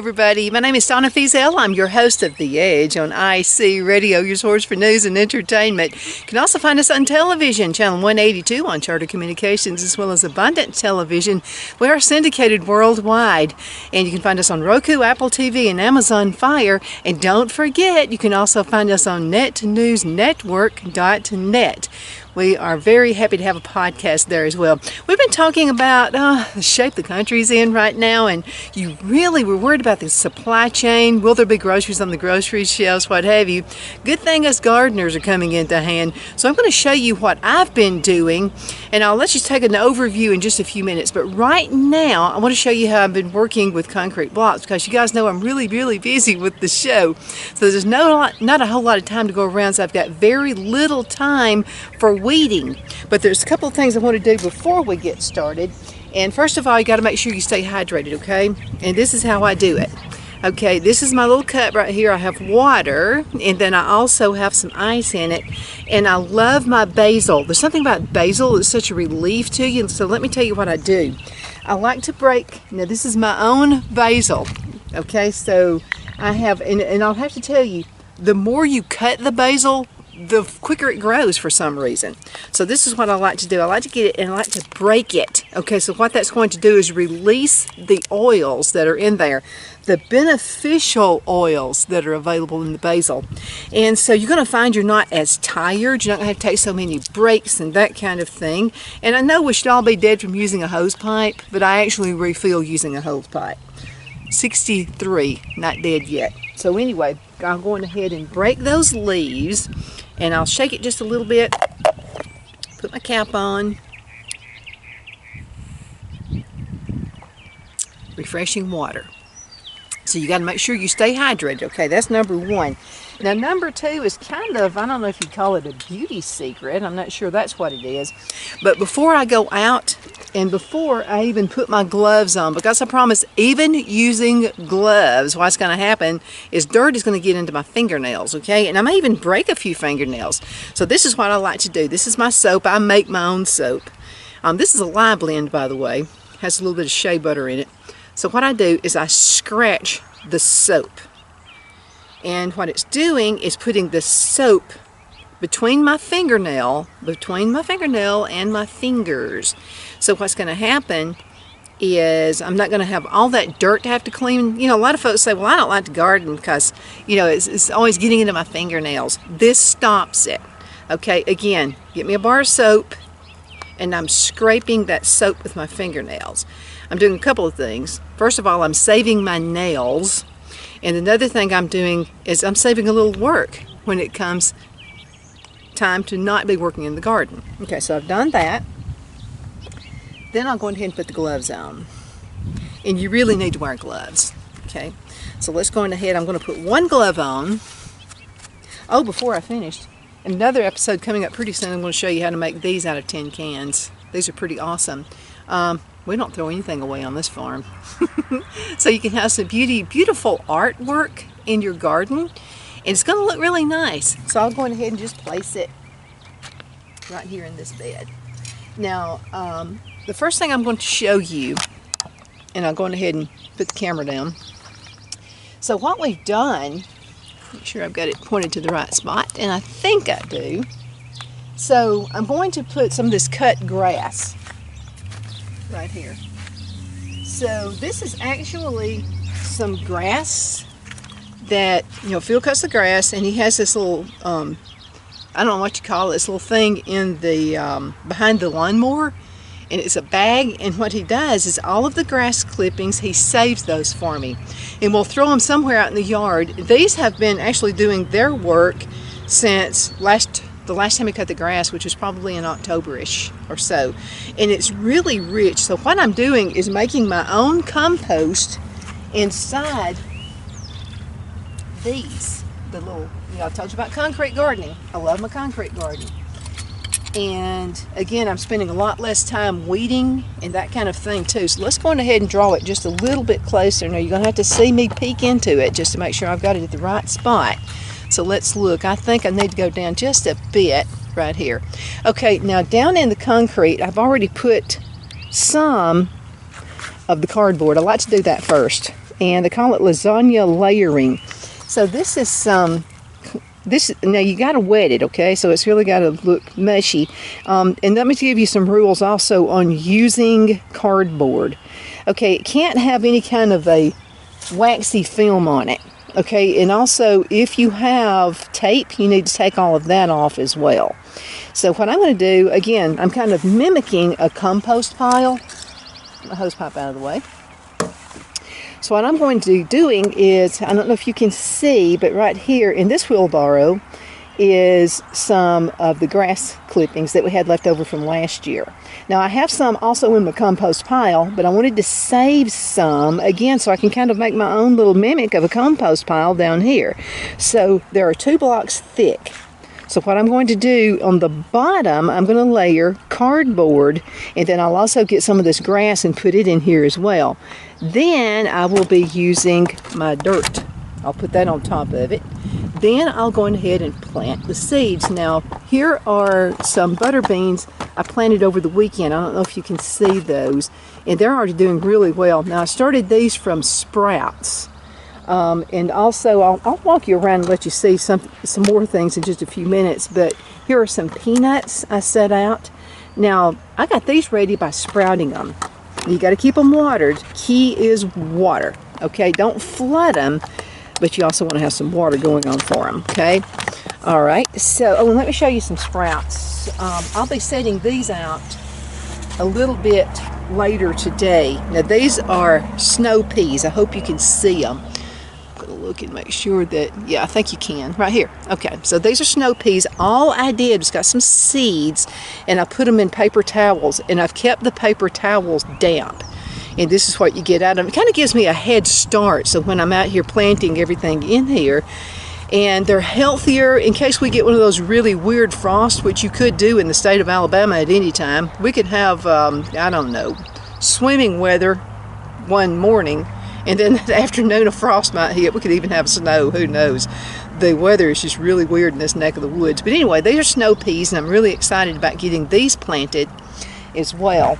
everybody. My name is Donna Feazell. I'm your host of The Edge on IC Radio, your source for news and entertainment. You can also find us on television, channel 182 on Charter Communications, as well as Abundant Television. We are syndicated worldwide, and you can find us on Roku, Apple TV, and Amazon Fire. And don't forget, you can also find us on netnewsnetwork.net. We are very happy to have a podcast there as well. We've been talking about the shape the country's in right now, and you really were worried about the supply chain. Will there be groceries on the grocery shelves, what have you? Good thing us gardeners are coming into hand. So I'm going to show you what I've been doing, and I'll let you take an overview in just a few minutes. But right now, I want to show you how I've been working with concrete blocks, because you guys know I'm really busy with the show. So there's not a whole lot of time to go around, so I've got very little time for weeding. But there's a couple of things I want to do before we get started. And first of all, you got to make sure you stay hydrated, okay? And this is how I do it. Okay, this is my little cup right here. I have water, and then I also have some ice in it. And I love my basil. There's something about basil that's such a relief to you. So let me tell you what I do. I like to break, now this is my own basil. Okay, so I have, and I'll have to tell you, the more you cut the basil, the quicker it grows for some reason. So this is what I like to do. I like to get it and I like to break it. Okay, so what that's going to do is release the oils that are in there, the beneficial oils that are available in the basil. And so you're going to find you're not as tired. You're not going to have to take so many breaks and that kind of thing. And I know we should all be dead from using a hose pipe, but I actually refill using a hose pipe. 63, not dead yet. So anyway, I'm going ahead and break those leaves, and I'll shake it just a little bit, put my cap on, refreshing water. So you got to make sure you stay hydrated, okay? That's number one. Now number two is kind of, I don't know if you call it a beauty secret, I'm not sure that's what it is, but before I go out and before I even put my gloves on, because I promise even using gloves, what's going to happen is dirt is going to get into my fingernails, okay? And I may even break a few fingernails. So this is what I like to do. This is my soap. I make my own soap. This is a lye blend, by the way. Has a little bit of shea butter in it. So what I do is I scratch the soap. And what it's doing is putting the soap between my fingernail and my fingers. So what's going to happen is I'm not going to have all that dirt to have to clean. You know, a lot of folks say, well, I don't like to garden because, you know, it's always getting into my fingernails. This stops it. Okay, again, get me a bar of soap, and I'm scraping that soap with my fingernails. I'm doing a couple of things. First of all, I'm saving my nails. And another thing I'm doing is I'm saving a little work when it comes time to not be working in the garden. Okay, so I've done that. Then I'll go ahead and put the gloves on. And you really need to wear gloves. Okay, so let's go ahead. I'm going to put one glove on. Oh, before I finish, another episode coming up pretty soon. I'm going to show you how to make these out of tin cans. These are pretty awesome. We don't throw anything away on this farm. So you can have some beautiful artwork in your garden, and it's going to look really nice. So I'll go ahead and just place it right here in this bed. Now, the first thing I'm going to show you, and I'll go ahead and put the camera down. So what we've done, make sure I've got it pointed to the right spot, and I think I do. So I'm going to put some of this cut grass right here. So this is actually some grass that, you know, Phil cuts the grass, and he has this little, I don't know what you call it, this little thing in the, behind the lawnmower, and it's a bag, and what he does is all of the grass clippings, he saves those for me, and we'll throw them somewhere out in the yard. These have been actually doing their work since the last time he cut the grass, which was probably in October-ish or so, and it's really rich. So what I'm doing is making my own compost inside these, the little, you know, I told you about concrete gardening. I love my concrete gardening. And again, I'm spending a lot less time weeding and that kind of thing too. So let's go ahead and draw it just a little bit closer. Now you're going to have to see me peek into it just to make sure I've got it at the right spot. So let's look. I think I need to go down just a bit right here. Okay, now down in the concrete, I've already put some of the cardboard. I like to do that first. and they call it lasagna layering. So this is some, now you got to wet it, okay? So it's really got to look mushy. And let me give you some rules also on using cardboard. Okay, it can't have any kind of a waxy film on it. Okay, and also if you have tape, you need to take all of that off as well. So what I'm going to do, again, I'm kind of mimicking a compost pile. My hose pipe out of the way. So what I'm going to be doing is, I don't know if you can see, but right here in this wheelbarrow is some of the grass clippings that we had left over from last year. Now I have some also in my compost pile, but I wanted to save some, again, so I can kind of make my own little mimic of a compost pile down here. So there are 2 blocks thick. So what I'm going to do on the bottom, I'm going to layer cardboard, and then I'll also get some of this grass and put it in here as well. Then I will be using my dirt. I'll put that on top of it. Then I'll go ahead and plant the seeds. Now, here are some butter beans I planted over the weekend. I don't know if you can see those. And they're already doing really well. Now, I started these from sprouts. And also, I'll walk you around and let you see some more things in just a few minutes. But here are some peanuts I set out. Now, I got these ready by sprouting them. You got to keep them watered. Key is water. Okay, don't flood them, but you also want to have some water going on for them. Okay, all right. So, let me show you some sprouts. I'll be setting these out a little bit later today. Now, these are snow peas. I hope you can see them. Look and make sure that, yeah, I think you can, right here. Okay, so these are snow peas. All I did was got some seeds and I put them in paper towels, and I've kept the paper towels damp. And this is what you get out of them. It kind of gives me a head start, so when I'm out here planting everything in here, and they're healthier in case we get one of those really weird frosts, which you could do in the state of Alabama at any time. We could have, I don't know, swimming weather one morning, and then the afternoon a frost might hit. We could even have snow, who knows. The weather is just really weird in this neck of the woods. But anyway, these are snow peas, and I'm really excited about getting these planted as well.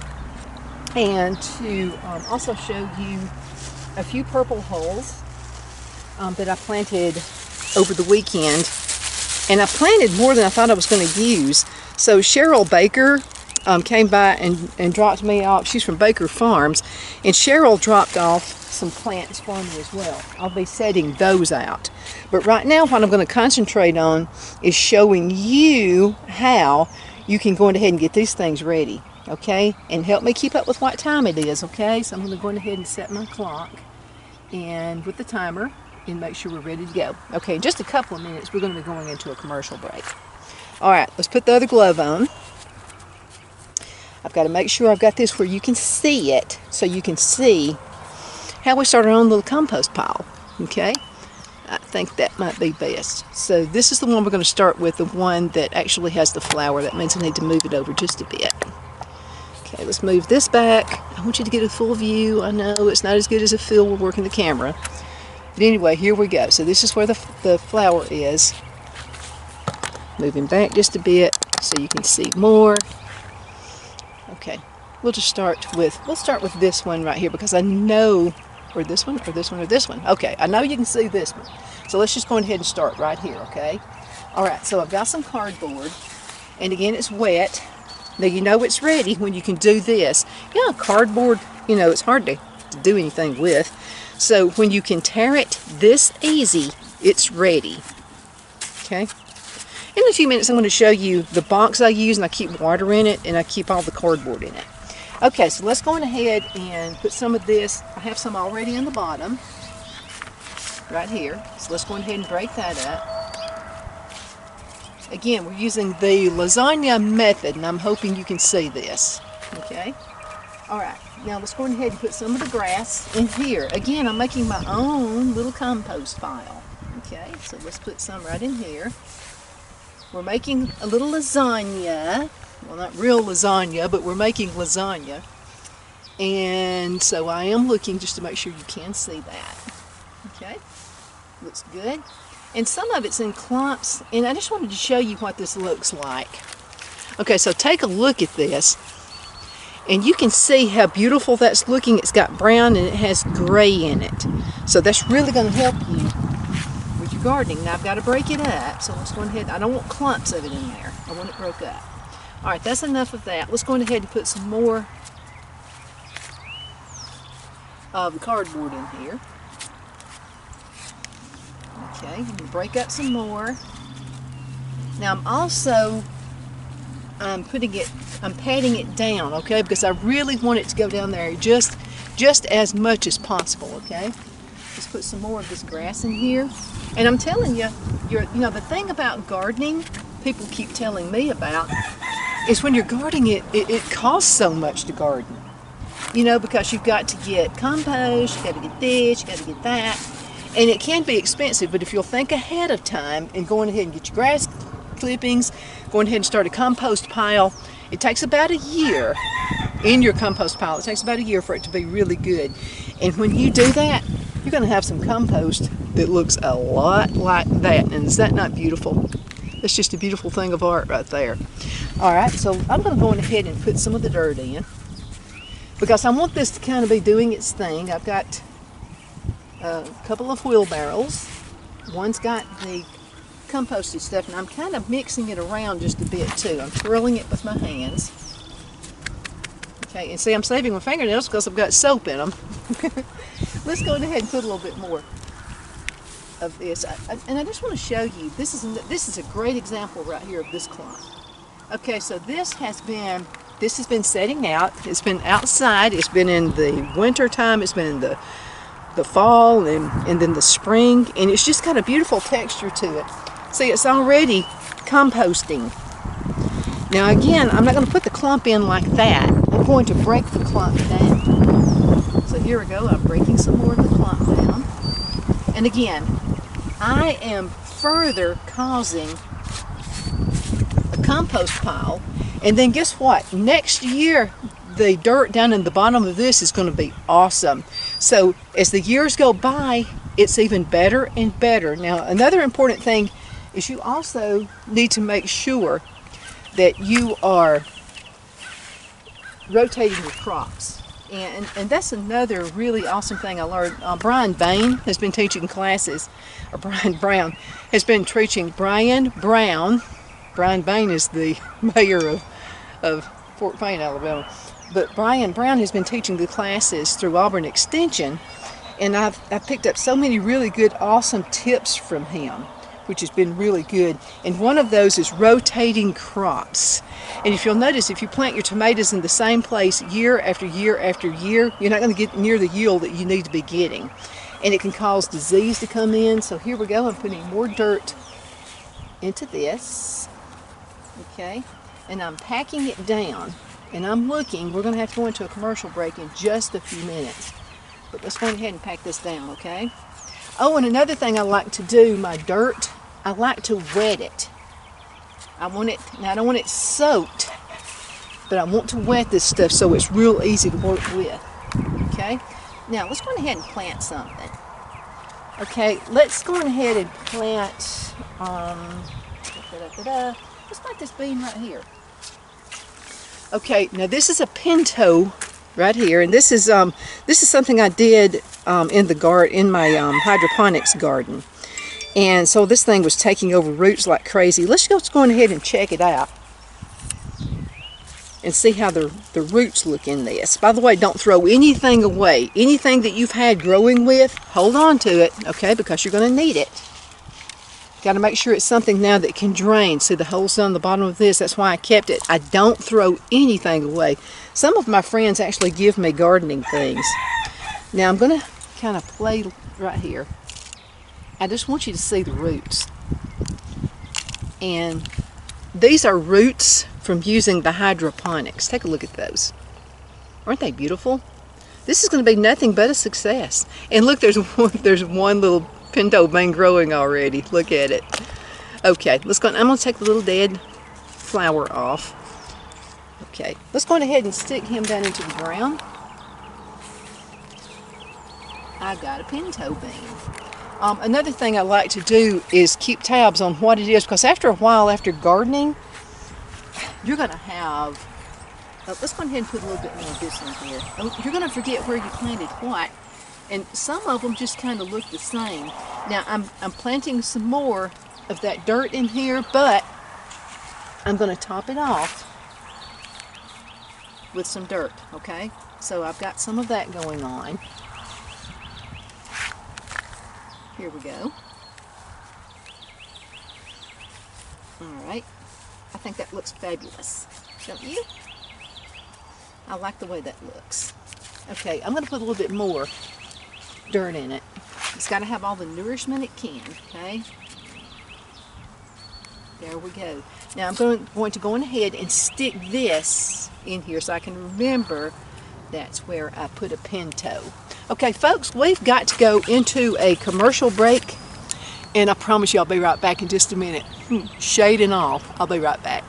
And to also show you a few purple hulls that I planted over the weekend. And I planted more than I thought I was going to use. So Cheryl Baker came by and dropped me off. She's from Baker Farms, and Cheryl dropped off some plants for me as well. I'll be setting those out. But right now what I'm going to concentrate on is showing you how you can go ahead and get these things ready, okay? And help me keep up with what time it is, okay? So I'm going to go ahead and set my clock and with the timer and make sure we're ready to go. Okay, in just a couple of minutes we're going to be going into a commercial break. All right, let's put the other glove on. I've got to make sure I've got this where you can see it, so you can see how we start our own little compost pile, okay? I think that might be best. So this is the one we're going to start with, the one that actually has the flower. That means I need to move it over just a bit. Okay, let's move this back. I want you to get a full view. I know it's not as good as a feel we're working the camera. But anyway, here we go. So this is where the flower is. Moving back just a bit so you can see more. Okay, we'll start with this one right here, because I know, or this one, or this one, or this one. Okay, I know you can see this one. So let's just go ahead and start right here, okay? All right, so I've got some cardboard, and again, it's wet. Now you know it's ready when you can do this. Yeah, cardboard, you know, it's hard to do anything with. So when you can tear it this easy, it's ready, okay? In a few minutes, I'm going to show you the box I use, and I keep water in it, and I keep all the cardboard in it. Okay, so let's go on ahead and put some of this. I have some already in the bottom, right here. So let's go ahead and break that up. Again, we're using the lasagna method, and I'm hoping you can see this. Okay? All right, now let's go ahead and put some of the grass in here. Again, I'm making my own little compost pile. Okay, so let's put some right in here. We're making a little lasagna. Well, not real lasagna, but we're making lasagna. And so I am looking just to make sure you can see that. Okay, looks good. And some of it's in clumps, and I just wanted to show you what this looks like. Okay, so take a look at this. And you can see how beautiful that's looking. It's got brown and it has gray in it. So that's really going to help you with your gardening. Now I've got to break it up, so let's go ahead. I don't want clumps of it in there. I want it broke up. All right, that's enough of that. Let's go ahead and put some more of the cardboard in here. Okay, I'm going to break up some more. Now I'm also patting it down, okay, because I really want it to go down there just as much as possible, okay. Let's put some more of this grass in here. And I'm telling you, you know, the thing about gardening, people keep telling me about, is when you're gardening, it costs so much to garden. You know, because you've got to get compost, you've got to get this, you've got to get that. And it can be expensive, but if you'll think ahead of time and going ahead and get your grass clippings, going ahead and start a compost pile, it takes about a year in your compost pile. It takes about a year for it to be really good. And when you do that, you're going to have some compost that looks a lot like that. And is that not beautiful? That's just a beautiful thing of art right there. All right, so I'm going to go ahead and put some of the dirt in because I want this to kind of be doing its thing. I've got a couple of wheelbarrows. One's got the composted stuff, and I'm kind of mixing it around just a bit too. I'm twirling it with my hands. Okay, and see, I'm saving my fingernails because I've got soap in them. Let's go ahead and put a little bit more of this. And I just want to show you, this is a great example right here of this clump. Okay, so this has been setting out. It's been outside. It's been in the winter time. It's been in the fall and then the spring, and it's just got a beautiful texture to it. See, it's already composting. Now again, I'm not going to put the clump in like that. I'm going to break the clump down. So here we go. I'm breaking some more of the clump down. And again, I am further causing a compost pile. And then guess what? Next year, the dirt down in the bottom of this is going to be awesome. So as the years go by, it's even better and better. Now, another important thing is you also need to make sure that you are rotating your crops. And that's another really awesome thing I learned. Brian Bain has been teaching classes, or Brian Brown has been teaching. Brian Brown. Brian Bain is the mayor of Fort Payne, Alabama. But Brian Brown has been teaching the classes through Auburn Extension, and I've picked up so many really good, awesome tips from him, which has been really good. And one of those is rotating crops. And if you'll notice, if you plant your tomatoes in the same place year after year after year, you're not going to get near the yield that you need to be getting. And it can cause disease to come in. So here we go. I'm putting more dirt into this. Okay. And I'm packing it down. And I'm looking, we're going to have to go into a commercial break in just a few minutes. But let's go ahead and pack this down, okay? Oh, and another thing I like to do, my dirt, I like to wet it. I don't want it soaked, but I want to wet this stuff so it's real easy to work with, okay? Now, let's go ahead and plant something. Okay, let's go ahead and plant, let's plant this bean right here. Okay, now this is a pinto right here, and this is something I did in my hydroponics garden, and so this thing was taking over roots like crazy. Let's go ahead and check it out and see how the roots look in this. By the way, don't throw anything away. Anything that you've had growing with, hold on to it, okay, because you're going to need it. Got to make sure it's something now that can drain. See the holes down the bottom of this? That's why I kept it. I don't throw anything away. Some of my friends actually give me gardening things. Now I'm going to kind of play right here. I just want you to see the roots. And these are roots from using the hydroponics. Take a look at those. Aren't they beautiful? This is going to be nothing but a success. And look, there's one little pinto bean growing already. Look at it. Okay, let's go. I'm going to take the little dead flower off. Okay, let's go ahead and stick him down into the ground. I've got a pinto bean. Another thing I like to do is keep tabs on what it is, because after a while, after gardening, you're going to have let's go ahead and put a little bit more of this in here. You're going to forget where you planted what, and some of them just kind of look the same. Now I'm planting some more of that dirt in here, but I'm going to top it off with some dirt, okay? So I've got some of that going on. Here we go. All right. I think that looks fabulous, don't you? I like the way that looks. Okay, I'm going to put a little bit more dirt in it. It's got to have all the nourishment it can, okay? There we go. Now I'm going to go on ahead and stick this in here so I can remember that's where I put a pinto. Okay, folks, we've got to go into a commercial break, and I promise you I'll be right back in just a minute. Shading off. I'll be right back.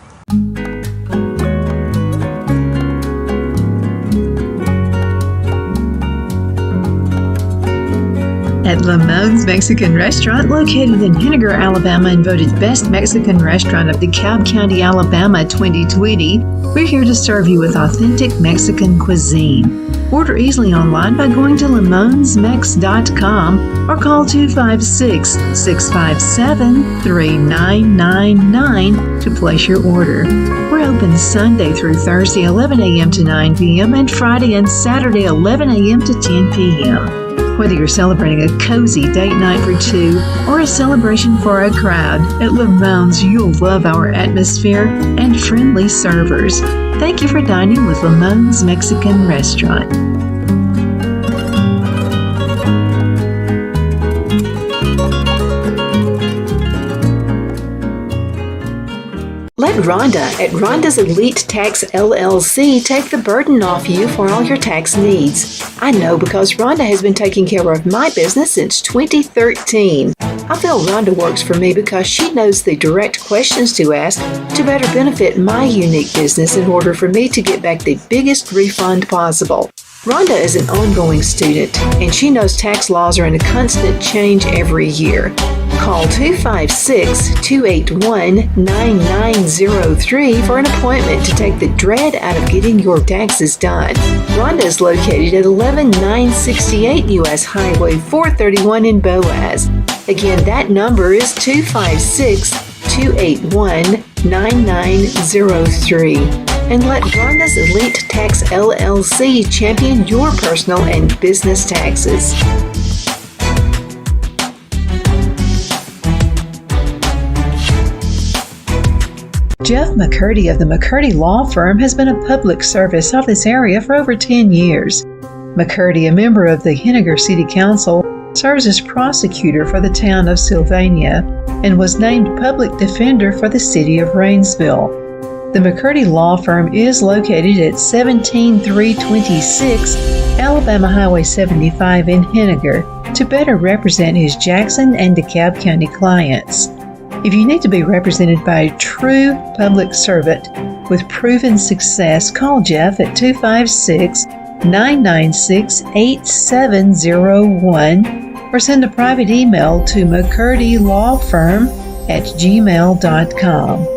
At Lamone's Mexican Restaurant, located in Henniger, Alabama, and voted Best Mexican Restaurant of DeKalb County, Alabama 2020, we're here to serve you with authentic Mexican cuisine. Order easily online by going to lamonsmex.com or call 256-657-3999 to place your order. We're open Sunday through Thursday 11 a.m. to 9 p.m. and Friday and Saturday 11 a.m. to 10 p.m. Whether you're celebrating a cozy date night for two or a celebration for a crowd, at Lamone's you'll love our atmosphere and friendly servers. Thank you for dining with Lamone's Mexican Restaurant. Let Rhonda at Rhonda's Elite Tax LLC take the burden off you for all your tax needs. I know because Rhonda has been taking care of my business since 2013. I feel Rhonda works for me because she knows the direct questions to ask to better benefit my unique business in order for me to get back the biggest refund possible. Rhonda is an ongoing student, and she knows tax laws are in a constant change every year. Call 256-281-9903 for an appointment to take the dread out of getting your taxes done. Rhonda is located at 11968 U.S. Highway 431 in Boaz. Again, that number is 256-281-9903. And let Rhonda's Elite Tax LLC champion your personal and business taxes. Jeff McCurdy of the McCurdy Law Firm has been a public service of this area for over 10 years. McCurdy, a member of the Henniger City Council, serves as prosecutor for the town of Sylvania and was named public defender for the city of Rainsville. The McCurdy Law Firm is located at 17326 Alabama Highway 75 in Henniger to better represent his Jackson and DeKalb County clients. If you need to be represented by a true public servant with proven success, call Jeff at 256-996-8701 or send a private email to mccurdylawfirm@gmail.com.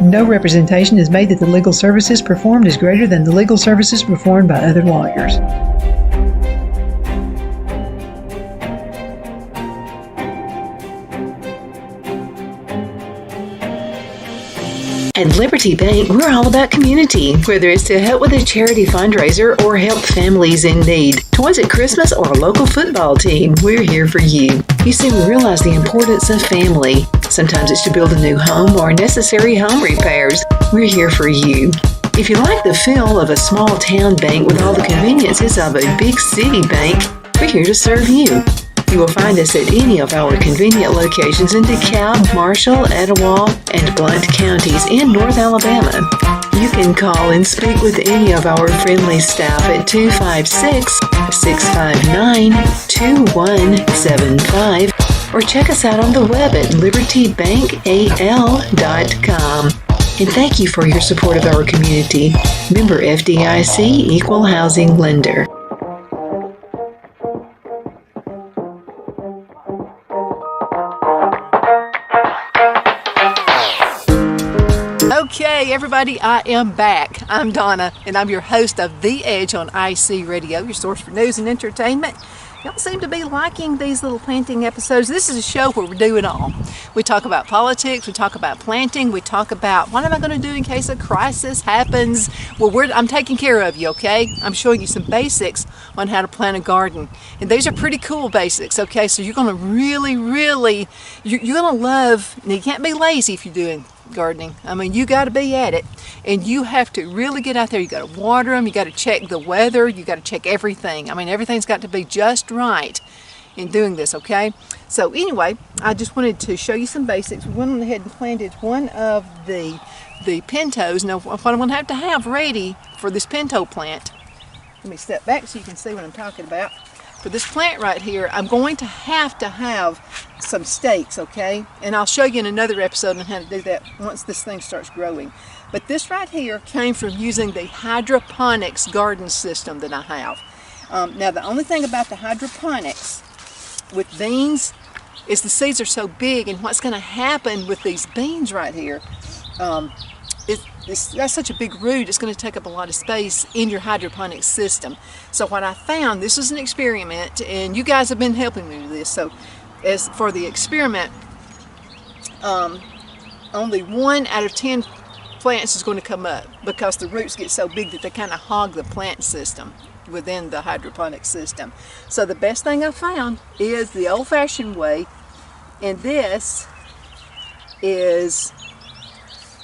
No representation is made that the legal services performed is greater than the legal services performed by other lawyers. At Liberty Bank, we're all about community, whether it's to help with a charity fundraiser or help families in need. Toys at Christmas or a local football team, we're here for you. You see, we realize the importance of family. Sometimes it's to build a new home or necessary home repairs. We're here for you. If you like the feel of a small town bank with all the conveniences of a big city bank, we're here to serve you. You will find us at any of our convenient locations in DeKalb, Marshall, Etowah, and Blount counties in North Alabama. You can call and speak with any of our friendly staff at 256-659-2175 or check us out on the web at libertybankal.com. And thank you for your support of our community. Member FDIC Equal Housing Lender. Okay, everybody, I am back. I'm Donna, and I'm your host of The Edge on IC Radio, your source for news and entertainment. Y'all seem to be liking these little planting episodes. This is a show where we do it all. We talk about politics, we talk about planting, we talk about what am I going to do in case a crisis happens. Well, I'm taking care of you, okay? I'm showing you some basics on how to plant a garden. And these are pretty cool basics, okay? So you're going to really, you're going to love, now you can't be lazy if you're doing gardening. I mean, you got to be at it, and you have to really get out there. You got to water them, you got to check the weather, you got to check everything. I mean, everything's got to be just right in doing this, okay? So anyway, I just wanted to show you some basics. We went ahead and planted one of the pintos. Now, what I'm going to have ready for this pinto plant, let me step back so you can see what I'm talking about. For this plant right here, I'm going to have some stakes, okay? And I'll show you in another episode on how to do that once this thing starts growing. But this right here came from using the hydroponics garden system that I have. Now, the only thing about the hydroponics with beans is the seeds are so big, and what's going to happen with these beans right here, that's such a big root, it's going to take up a lot of space in your hydroponic system. So what I found, this is an experiment, and you guys have been helping me with this. So as for the experiment, only 1 out of 10 plants is going to come up because the roots get so big that they kind of hog the plant system within the hydroponic system. So the best thing I found is the old-fashioned way, and this is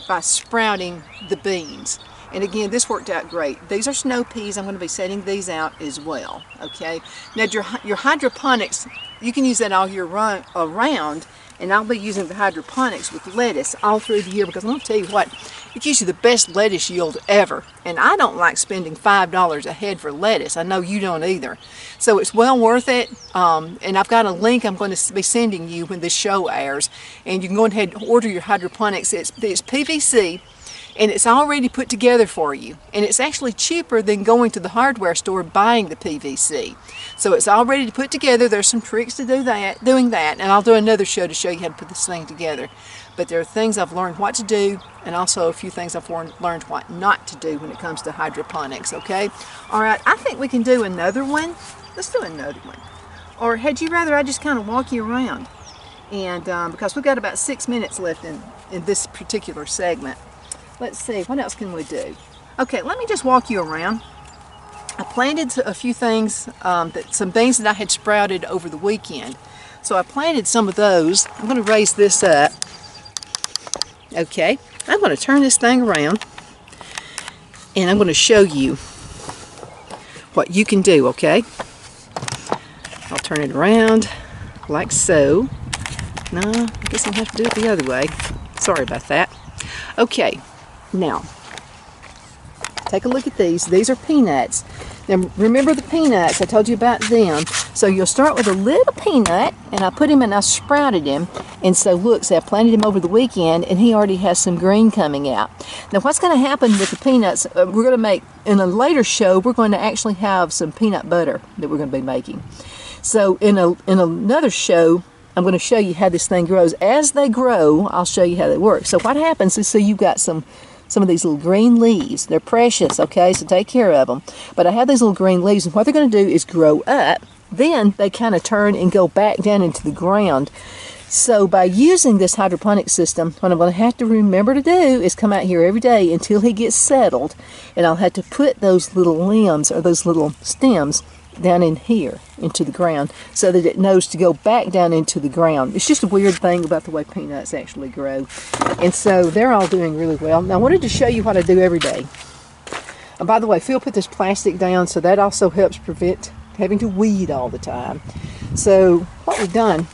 by sprouting the beans. And again, this worked out great. These are snow peas. I'm going to be setting these out as well, okay? Now your hydroponics, you can use that all year around, and I'll be using the hydroponics with lettuce all through the year, because I'm going to tell you what, it gives you the best lettuce yield ever. And I don't like spending $5 a head for lettuce. I know you don't either. So it's well worth it. And I've got a link I'm going to be sending you when this show airs. And you can go ahead and order your hydroponics. It's PVC, and it's already put together for you. And it's actually cheaper than going to the hardware store buying the PVC. So it's already put together. There's some tricks to doing that, and I'll do another show to show you how to put this thing together. But there are things I've learned what to do, and also a few things I've learned what not to do when it comes to hydroponics, okay? All right, I think we can do another one. Let's do another one. Or had you rather I just kind of walk you around? And because we've got about 6 minutes left in this particular segment. Let's see, what else can we do? Okay, let me just walk you around. I planted a few things, some beans that I had sprouted over the weekend. So I planted some of those. I'm going to raise this up. Okay, I'm going to turn this thing around, and I'm going to show you what you can do, okay? I'll turn it around like so. No, I guess I'll have to do it the other way. Sorry about that. Okay, now, take a look at these. These are peanuts. Now, remember the peanuts, I told you about them. So you'll start with a little peanut, and I put him and I sprouted him. And so look, see, I planted him over the weekend, and he already has some green coming out. Now, what's going to happen with the peanuts, we're going to make, in a later show, we're going to actually have some peanut butter that we're going to be making. So in another show, I'm going to show you how this thing grows. As they grow, I'll show you how they work. So what happens is, so you've got some of these little green leaves. They're precious, okay, so take care of them. But I have these little green leaves, and what they're going to do is grow up. Then they kind of turn and go back down into the ground. So by using this hydroponic system, what I'm going to have to remember to do is come out here every day until he gets settled, and I'll have to put those little limbs or those little stems down in here into the ground so that it knows to go back down into the ground. It's just a weird thing about the way peanuts actually grow. And so they're all doing really well. Now I wanted to show you what I do every day. And by the way, Phil put this plastic down, so that also helps prevent having to weed all the time. So what we've done,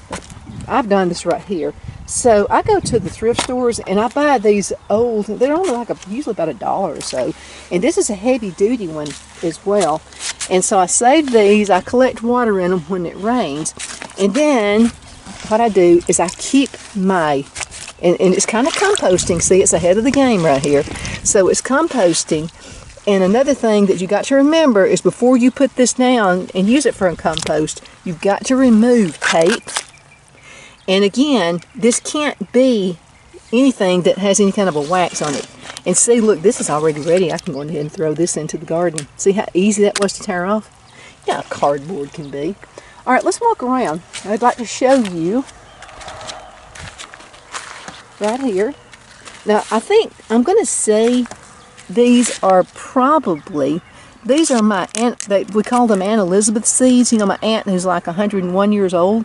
I've done this right here. So I go to the thrift stores and I buy these old, they're only like usually about $1 or so. And this is a heavy duty one as well. And so I save these, I collect water in them when it rains. And then what I do is I keep my, and it's kind of composting. See, it's ahead of the game right here. So it's composting. And another thing that you got to remember is before you put this down and use it for a compost, you've got to remove tape. And again, this can't be anything that has any kind of a wax on it. And see, look, this is already ready. I can go ahead and throw this into the garden. See how easy that was to tear off? Yeah, cardboard can be. All right, let's walk around. I'd like to show you right here. Now, I think I'm going to say these are probably, these are my aunt, we call them Aunt Elizabeth seeds. You know, my aunt who's like 101 years old.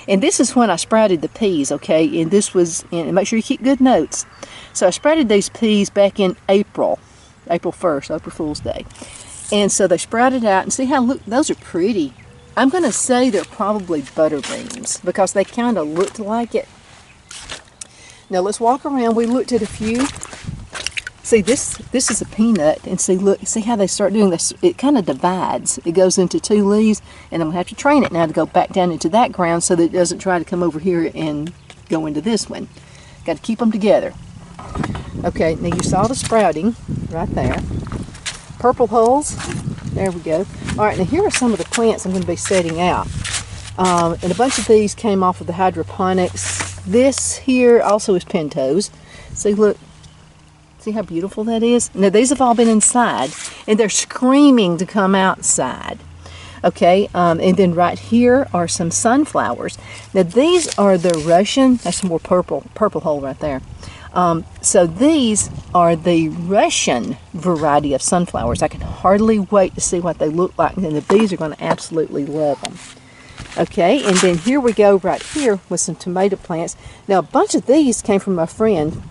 And this is when I sprouted the peas, okay? And this was, and make sure you keep good notes. So I sprouted these peas back in April 1st, April Fool's Day. And so they sprouted out, and see how, look, those are pretty. I'm going to say they're probably butter beans because they kind of looked like it. Now let's walk around. We looked at a few. See, this is a peanut, and see, look, see how they start doing this? It kind of divides. It goes into 2 leaves, and I'm going to have to train it now to go back down into that ground so that it doesn't try to come over here and go into this one. Got to keep them together. Okay, now you saw the sprouting right there. Purple hulls. There we go. All right, now here are some of the plants I'm going to be setting out. And a bunch of these came off of the hydroponics. This here also is pintos. See, look. See how beautiful that is? Now, these have all been inside, and they're screaming to come outside. Okay, and then right here are some sunflowers. Now, these are the Russian, that's some more purple hull right there. So these are the Russian variety of sunflowers. I can hardly wait to see what they look like, and the bees are going to absolutely love them. Okay, and then here we go right here with some tomato plants. Now, a bunch of these came from my friend,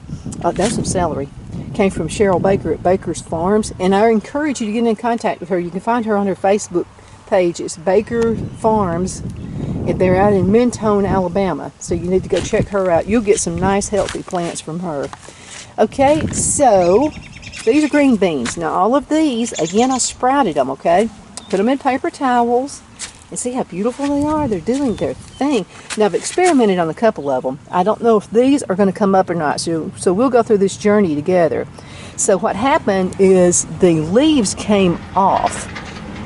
there's some celery, came from Cheryl Baker at Baker's Farms, and I encourage you to get in contact with her. You can find her on her Facebook page. It's Baker Farms, and they're out in Mentone, Alabama, so you need to go check her out. You'll get some nice, healthy plants from her. Okay, so these are green beans. Now, all of these, again, I sprouted them, okay? Put them in paper towels. And see how beautiful they are? They're doing their thing. Now, I've experimented on a couple of them. I don't know if these are going to come up or not, so we'll go through this journey together. So what happened is the leaves came off.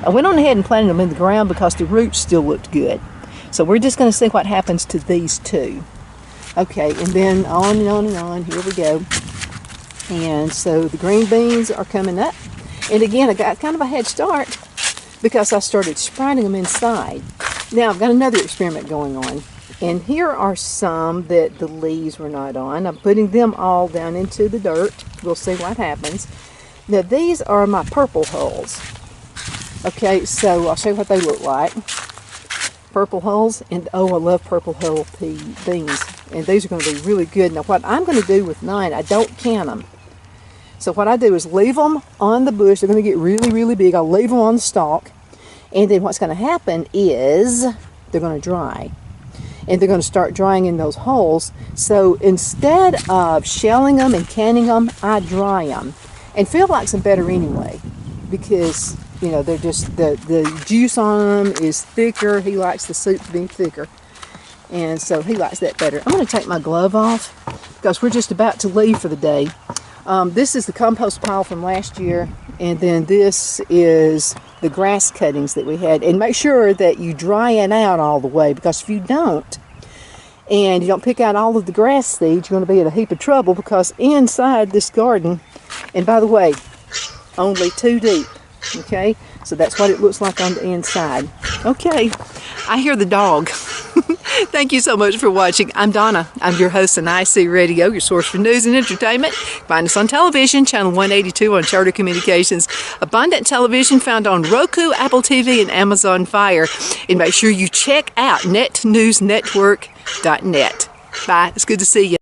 I went on ahead and planted them in the ground because the roots still looked good. So we're just going to see what happens to these two. Okay, and then on and on and on. Here we go. And so the green beans are coming up. And again, I got kind of a head start because I started sprouting them inside. Now I've got another experiment going on, and here are some that the leaves were not on. I'm putting them all down into the dirt. We'll see what happens. Now these are my purple hulls. Okay, so I'll show you what they look like. Purple hulls, and oh, I love purple hull beans, and these are going to be really good. Now what I'm going to do with mine, I don't can them. So what I do is leave them on the bush. They're going to get really, really big. I'll leave them on the stalk. And then what's going to happen is they're going to dry. And they're going to start drying in those holes. So instead of shelling them and canning them, I dry them. And Phil likes them better anyway. Because, you know, they're just, the juice on them is thicker. He likes the soup to be thicker. And so he likes that better. I'm going to take my glove off because we're just about to leave for the day. This is the compost pile from last year, and then this is the grass cuttings that we had. And make sure that you dry it out all the way, because if you don't, and you don't pick out all of the grass seeds, you're going to be in a heap of trouble, because inside this garden, and by the way, only 2 deep, okay? So that's what it looks like on the inside. Okay, I hear the dog. Thank you so much for watching. I'm Donna. I'm your host on IC Radio, your source for news and entertainment. Find us on television, channel 182 on Charter Communications, Abundant Television found on Roku, Apple TV, and Amazon Fire. And make sure you check out netnewsnetwork.net. Bye. It's good to see you.